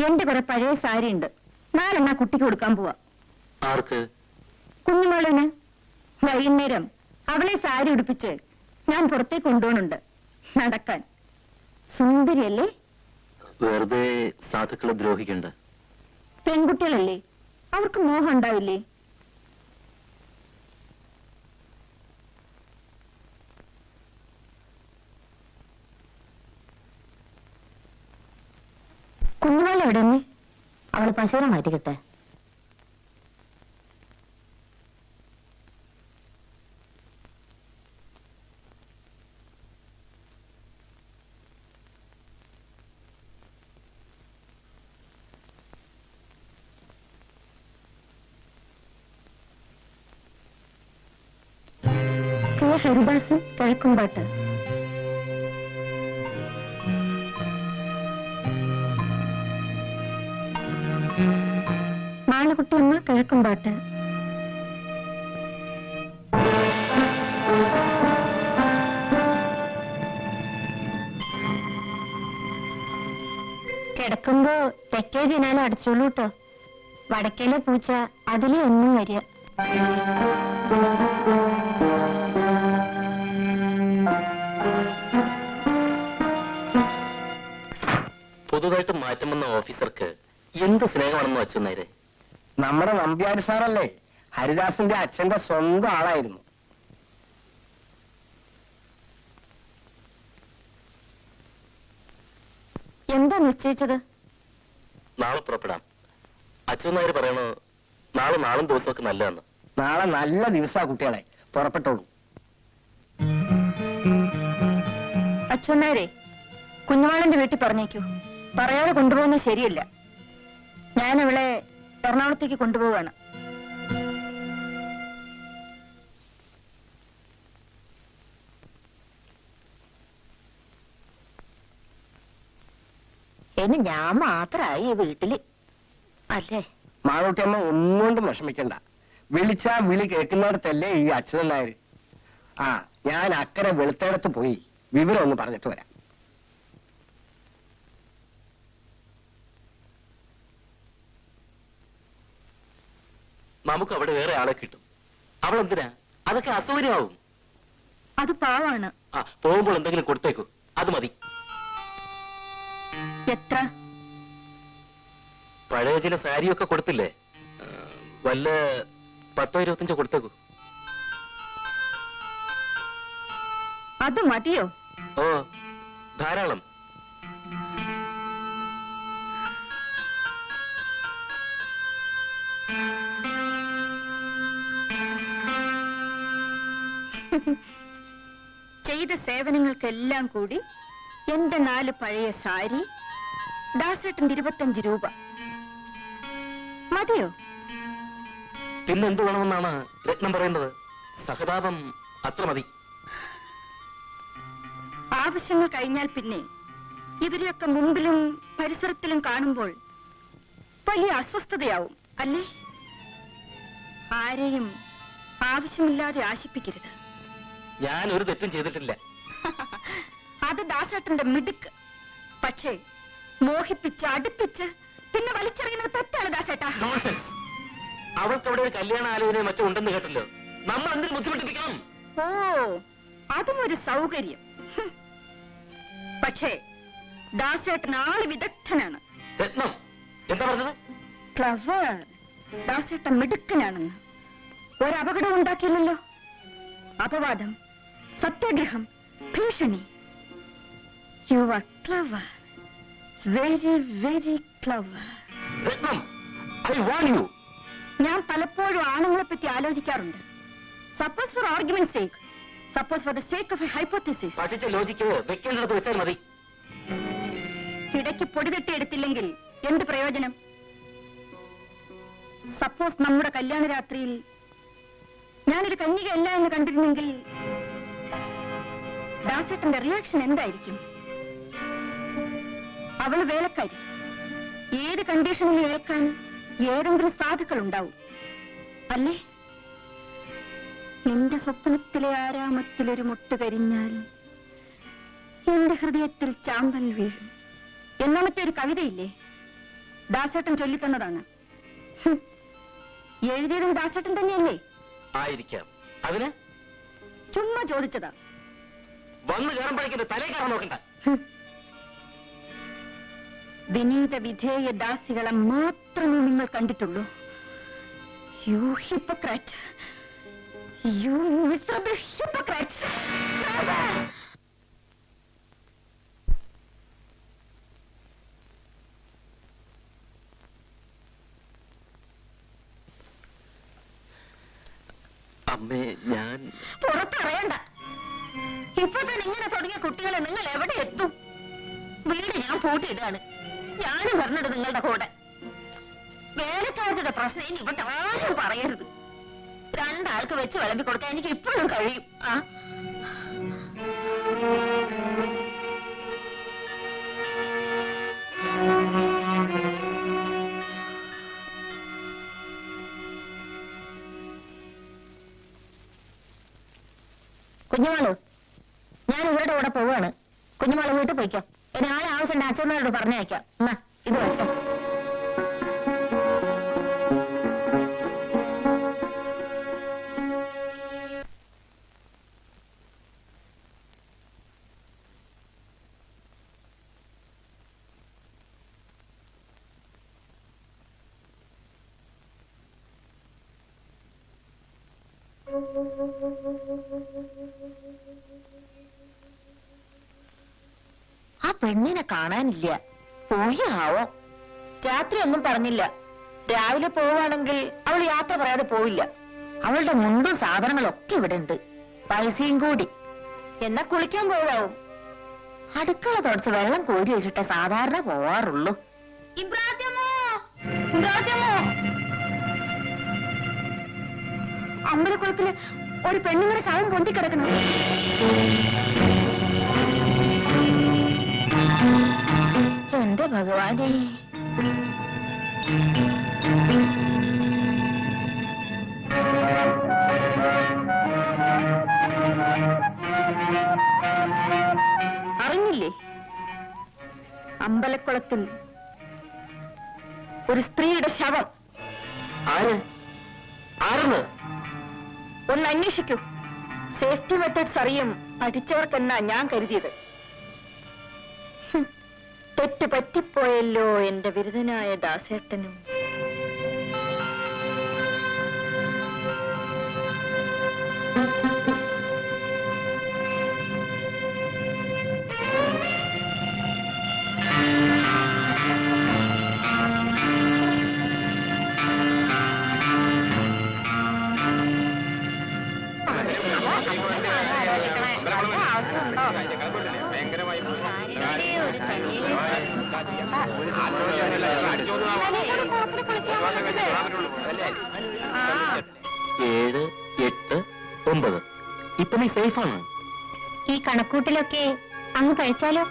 എന്റെ കുറെ പഴയ സാരി ഉണ്ട്, 4 എണ്ണ കുട്ടിക്ക് കൊടുക്കാൻ പോവാ. ആർക്ക്? കുഞ്ഞുമോളിന്. വൈകുന്നേരം അവളെ സാരി ഉടുപ്പിച്ച് ഞാൻ പുറത്തേക്ക് കൊണ്ടുപോകുന്നുണ്ട് നടക്കാൻ. സുന്ദരിയല്ലേ? വെറുതെ സാധുക്കളെ ദ്രോഹിക്കണ്ട. പെൺകുട്ടികളല്ലേ, അവർക്ക് മോഹം ഉണ്ടാവില്ലേ? കുഞ്ഞുമോൾ എവിടെ? അവള് പശുവിനെ മാറ്റിക്കിട്ടെ. ഹരിദാസ് കിഴക്കുംപാട്ട്. മാളകുട്ടിയമ്മ കിഴക്കുംപാട്ട്. കിടക്കുമ്പോ തെക്കേ ജനാല അടച്ചോളൂ കേട്ടോ. വടക്കേലെ പൂച്ച അതിലെ ഒന്നും വരിക. പുതുതായിട്ട് മാറ്റം വന്ന ഓഫീസർക്ക് എന്ത് സ്നേഹമാണെന്ന് വെച്ചേരെ. നമ്മുടെ നമ്പ്യാർ സാറല്ലേ, ഹരിദാസിന്റെ അച്ഛന്റെ സ്വന്തം ആളായിരുന്നു. എന്താ നിശ്ചയിച്ചത്? നാളെ പുറപ്പെടാം. അച്ഛൻ നായർ പറയണു നാളും ദിവസമൊക്കെ നല്ലതാണ്. നാളെ നല്ല ദിവസാ കുട്ടികളെ, പുറപ്പെട്ടോളൂ. അച്ഛനാരെ, കുഞ്ഞുമാളന്റെ വീട്ടിൽ പറഞ്ഞേക്കൂ. പറയാതെ കൊണ്ടുപോകുന്നത് ശരിയല്ല. ഞാൻ അവളെ എറണാകുളത്തേക്ക് കൊണ്ടുപോവാണ്. ഇനി ഞാൻ മാത്രമായി ഈ വീട്ടില് അല്ലേ? മാളൂട്ടിയമ്മ ഒന്നുകൊണ്ടും വിഷമിക്കണ്ട. വിളിച്ചാ വിളി കേൾക്കുന്നിടത്തല്ലേ ഈ അച്ഛൻ നായർ. ഞാൻ അക്കരെ വെളുത്തേടത്ത് പോയി വിവരം ഒന്ന് പറഞ്ഞിട്ട് വരാം. നമുക്ക് അവിടെ വേറെ ആളെ കിട്ടും. അവളെന്തിനാ? അതൊക്കെ അസൗകര്യമാവും. അത് പാവാണ്. പോകുമ്പോൾ എന്തെങ്കിലും കൊടുത്തേക്കൂ, അത് മതി. എത്ര? പഴയ ചില സാരിയൊക്കെ കൊടുത്തില്ലേ, വല്ല 10-25 കൊടുത്തേക്കൂ. അത് മതിയോ? ഓ, ധാരാളം. ചെയ്ത സേവനങ്ങൾക്കെല്ലാം കൂടി എന്റെ 4 പഴയ സാരി, ദാസേട്ടന്റെ 25 രൂപ മതിയോ? പിന്നെന്ത് വേണമെന്നാണ് രത്നം പറയുന്നത്? സഹതാപം അത്ര മതി. ആവശ്യങ്ങൾ കഴിഞ്ഞാൽ പിന്നെ ഇവരെയൊക്കെ മുമ്പിലും പരിസരത്തിലും കാണുമ്പോൾ വലിയ അസ്വസ്ഥതയാവും അല്ലേ? ആരെയും ആവശ്യമില്ലാതെ ആശിപ്പിക്കരുത്. ഞാൻ ഒരു തെറ്റും ചെയ്തിട്ടില്ല. അത് ദാസേട്ടന്റെ മിടുക്ക്. പക്ഷേ മോഹിപ്പിച്ച് അടുപ്പിച്ച് പിന്നെ വലിച്ചെറിയുന്നത് തെറ്റാണ് ദാസേട്ടാ. അവൾക്ക് അവിടെ ഒരു കല്യാണ ആലോചനയോ മറ്റോ ഉണ്ടെന്ന് കേട്ടല്ലോ. നമ്മൾ എന്തിനു ബുദ്ധിമുട്ടിപ്പിക്കണം? ഓ, അതും ഒരു സൗകര്യം. പക്ഷേ ദാസേട്ടൻ ആള് വിദഗ്ധനാണ്. രത്നം എന്താ പറഞ്ഞത്? ക്ലവർ. ദാസേട്ടൻ മിടുക്കനാണെന്ന്. ഒരപകടം ഉണ്ടാക്കിയില്ലല്ലോ. അപവാദം, സത്യാഗ്രഹം, ഭീഷണി. You are clever, very very clever. Ratnam, I want you. ഞാൻ പലപ്പോഴും ആണുങ്ങളെ പറ്റി ആലോചിക്കാറുണ്ട്. Suppose for argument sake, suppose for the sake of a hypothesis. പഠിച്ച ലോജിക്ക് വെക്കേണ്ടത് വെച്ചാൽ മതി. ഇടയ്ക്ക് പൊടിതെട്ടി എടുത്തില്ലെങ്കിൽ എന്ത് പ്രയോജനം? സപ്പോസ് നമ്മുടെ കല്യാണ രാത്രിയിൽ ഞാനൊരു കന്യകയല്ല എന്ന് കണ്ടിരുന്നെങ്കിൽ ദാസേട്ടന്റെ റിയാക്ഷൻ എന്തായിരിക്കും? അവള് വേലക്കാരി. ഏത് കണ്ടീഷനിൽ ഏൽക്കാൻ ഏതെങ്കിലും സാധുക്കൾ ഉണ്ടാവും അല്ലേ? നിന്റെ സ്വപ്നത്തിലെ ആരാമത്തിലൊരു മുട്ട് കരിഞ്ഞാൽ എന്റെ ഹൃദയത്തിൽ ചാമ്പൽ വീഴും എന്ന മറ്റൊരു കവിതയില്ലേ? ദാസേട്ടൻ ചൊല്ലിത്തന്നതാണ്. എഴുതിയതും ദാസേട്ടൻ തന്നെയല്ലേ? ആയിരിക്കാം. അതിന് ചുമ്മാ ചോദിച്ചതാ. വന്നു കയറുമ്പോഴേക്കും തലേ കയറാൻ നോക്കണ്ട. വിനീത വിധേയ ദാസികളെ മാത്രമേ നിങ്ങൾ കണ്ടിട്ടുള്ളൂ. You hypocrite, you miserable hypocrite. അമ്മേ, ഞാൻ പുറത്തറിയണ്ട. ഇപ്പൊ തന്നെ ഇങ്ങനെ തുടങ്ങിയ കുട്ടികളെ നിങ്ങൾ എവിടെ എത്തും? വീട് ഞാൻ പൂട്ടിയിടാണ്. ഞാനും പറഞ്ഞിട്ട് നിങ്ങളുടെ കൂടെ. വേലക്കാരുടെ പ്രശ്നം ഇനി ഇവിടെ ആരും പറയരുത്. രണ്ടാൾക്ക് വെച്ച് വിളമ്പി കൊടുക്കാൻ എനിക്ക് ഇപ്പോഴും കഴിയും. കുഞ്ഞുമാളു, ഞാൻ ഇവരുടെ കൂടെ പോവാണ്. കുഞ്ഞുമാള് വീട്ടിൽ പോയിക്കോ. ഇനി ആവശ്യമുണ്ട് അച്ഛനോട് പറഞ്ഞയക്കാം. എന്നാ ഇത് വെച്ചോ. ആ പെണ്ണിനെ കാണാനില്ല. പോയാവോ? രാത്രി ഒന്നും പറഞ്ഞില്ല. രാവിലെ പോവുകയാണെങ്കിൽ അവൾ യാത്ര പറയാതെ പോവില്ല. അവളുടെ മുണ്ടും സാധനങ്ങളൊക്കെ ഇവിടെ ഉണ്ട്, പൈസയും കൂടി. എന്നാ കുളിക്കാൻ പോവാവും. അടുക്കള തുടച്ച് വെള്ളം കോരി വെച്ചിട്ട് സാധാരണ പോവാറുള്ളൂ. അമ്പലക്കുളത്തില് ഒരു പെണ്ണുങ്ങളുടെ ശവം പൊന്തിക്കിടക്കണം. എന്റെ ഭഗവാനെ, അറിഞ്ഞില്ലേ? അമ്പലക്കുളത്തിൽ ഒരു സ്ത്രീയുടെ ശവം. ഒന്ന് അന്വേഷിക്കൂ. സേഫ്റ്റി മെത്തേഡ്സ് അറിയും പഠിച്ചവർക്കെന്നാ ഞാൻ കരുതിയത്. തെറ്റ് പറ്റിപ്പോയല്ലോ എന്റെ ബിരുദനായ ദാസേട്ടനും. ഏഴ്, എട്ട്, 9. ഇപ്പൊ നീ സേഫാണ്. ഈ കണക്കൂട്ടിലൊക്കെ അങ്ങ് പഴിച്ചാലോ?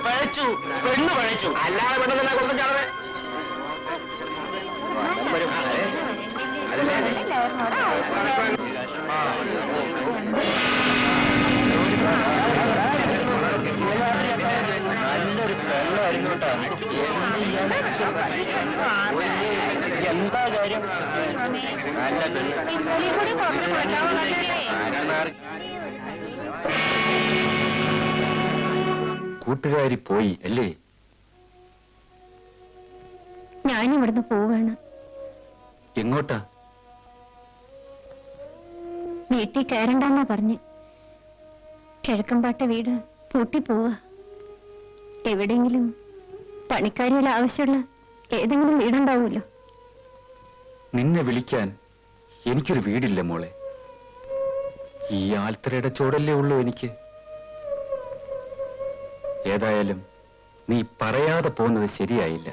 പഴച്ചു, പെണ്ണ് പഴച്ചു. അല്ലാതെ പെണ്ണെന്നാ കുറച്ച് ചാടേ. നല്ലൊരു പെണ്ണായിരുന്നു കേട്ടോ. എന്താ കാര്യം? നല്ല കൂട്ടുകാരി പോയി അല്ലേ? ഞാനിവിടുന്ന് പോവാണ്. എങ്ങോട്ടാ? വീട്ടിൽ കയറണ്ടെന്നാ പറഞ്ഞ്. കിഴക്കമ്പാട്ട വീട് പൂട്ടിപ്പോവാ. എവിടെയെങ്കിലും പണിക്കാരികൾ ആവശ്യമുള്ള ഏതെങ്കിലും വീടുണ്ടാവുമല്ലോ. നിന്നെ വിളിക്കാൻ എനിക്കൊരു വീടില്ല മോളെ. ഈ ആൽത്തറയുടെ ചോടല്ലേ ഉള്ളൂ എനിക്ക്. ഏതായാലും നീ പറയാതെ പോകുന്നത് ശരിയായില്ല.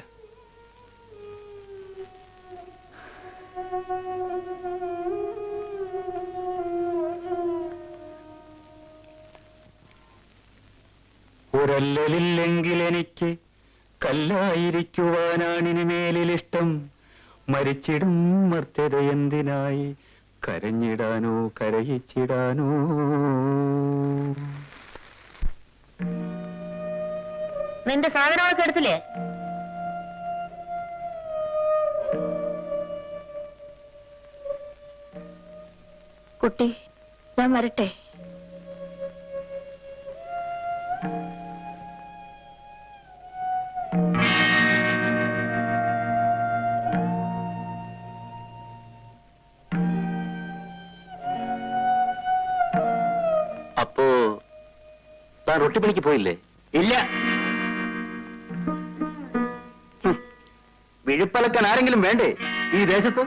ഒരല്ലലില്ലെങ്കിൽ എനിക്ക് കല്ലായിരിക്കുവാനാണിനി മേലിലിഷ്ടം. മരിച്ചിടും മർത്യത എന്തിനായി, കരഞ്ഞിടാനോ കരയിച്ചിടാനോ. നിന്റെ സാധനങ്ങളൊക്കെ എടുത്തില്ലേ? കുട്ടി ഞാൻ വരട്ടെ. അപ്പോ താൻ റൊട്ടിപ്പണിക്ക് പോയില്ലേ? ഇല്ല. വിഴുപ്പലക്കാൻ ആരെങ്കിലും വേണ്ടേ ഈ ദേശത്ത്?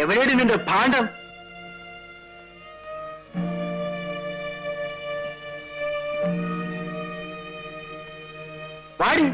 എവിടെയാണ് നിന്റെ ഭാണ്ഡം? വാടി.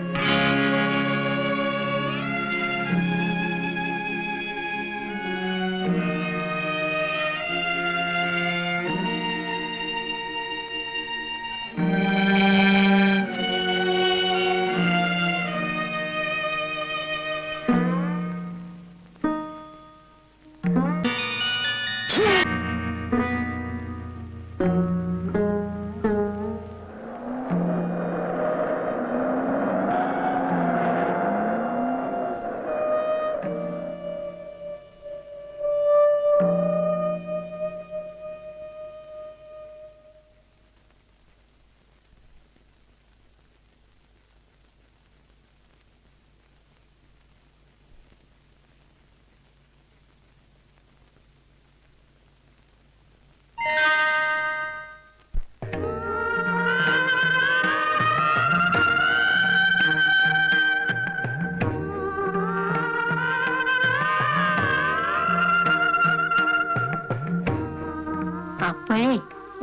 അപ്പോഴേ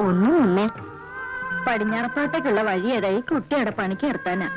ഒന്നും മുന്നേ പടിഞ്ഞാറത്തോട്ടേക്കുള്ള വഴി ഏതായി കുട്ടിയുടെ പണിക്ക് നിർത്താനാ.